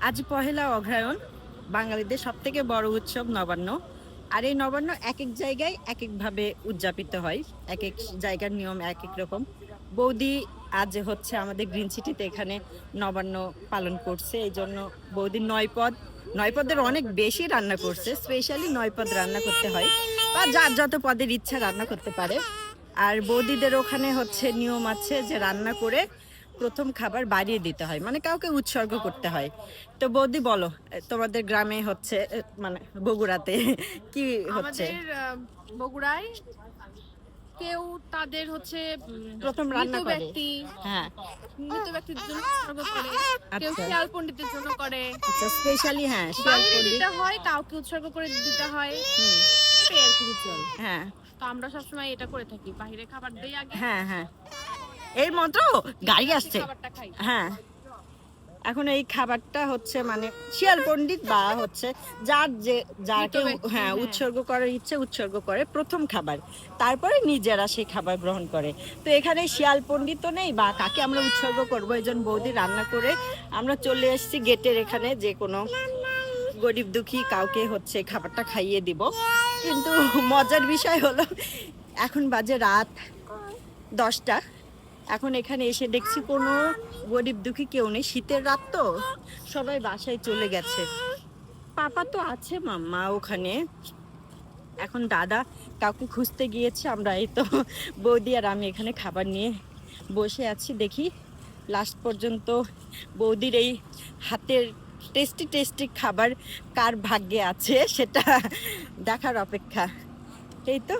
আজ পহেলা অগ্রহায়ণ, বাঙালিদের সবথেকে বড় উৎসব নবান্ন। আর এই নবান্ন এক এক জায়গায় এক একভাবে উদযাপিত হয়, এক এক জায়গার নিয়ম এক এক রকম। বৌদি আজ হচ্ছে আমাদের গ্রিন সিটিতে এখানে নবান্ন পালন করছে, এই জন্য বৌদি নয় পদের অনেক বেশি রান্না করছে। স্পেশালি 9 পদ রান্না করতে হয়, বা যার যত পদের ইচ্ছা রান্না করতে পারে। আর বৌদিদের ওখানে হচ্ছে নিয়ম আছে যে রান্না করে প্রথম খাবার বাড়িয়ে দিতে হয়, মানে কাউকে উৎসর্গ করতে হয়। তো বৌদি বলো, তোমাদের গ্রামে হচ্ছে মানে বগুড়াতে কি হচ্ছে? আমাদের বগুড়ায় কেউ তাদের হচ্ছে প্রথম মৃত রান্না করে। ব্যক্তি হ্যাঁ, মৃত ব্যক্তির জন্য উৎসর্গ করে, কেউ আচ্ছা শিয়াল পণ্ডিতের জন্য করে, আচ্ছা, স্পেশালি হ্যাঁ শিয়াল বাইরে পণ্ডিত। দিতে হয়, কাউকে উৎসর্গ করে দিতে হয়। হুম, এটাই আর কি ritual। হ্যাঁ তো আমরা সবসময় এটা করে থাকি, বাইরে খাবার দেই আগে, হ্যাঁ হ্যাঁ, এই মতো গাড়ি তারপরে আসছে। খাবারটা খাই। হ্যাঁ, এখন এই খাবারটা হচ্ছে মানে শিয়াল পণ্ডিত বা হচ্ছে যার যে যাকে মৃত ব্যক্তি, হ্যাঁ হ্যাঁ। উৎসর্গ করার ইচ্ছে উৎসর্গ করে প্রথম খাবার, তারপরে নিজেরা সেই খাবার গ্রহণ করে। তো এখানে শিয়াল পণ্ডিতও নেই বা কাকে আমরা উৎসর্গ করবো, এই জন্য বৌদি রান্না করে আমরা চলে এসেছি গেটের এখানে, যে কোনো গরিব দুঃখী কাউকে হচ্ছে খাবারটা খাইয়ে দিব। কিন্তু মজার বিষয় হলো এখন বাজে রাত 10টা। এখন এখানে এসে দেখছি কোনো গরিব দুঃখী কেউ নেই, শীতের রাত তো সবাই বাসায় চলে গেছে। পাপা তো আছে মাম্মা ওখানে, এখন দাদা কাউকে খুঁজতে গিয়েছে। আমরা এই তো বৌদি আর আমি এখানে খাবার নিয়ে বসে আছি, দেখি লাস্ট পর্যন্ত বৌদির এই হাতের টেস্টি টেস্টি খাবার কার ভাগ্যে আছে সেটা দেখার অপেক্ষা। এই তো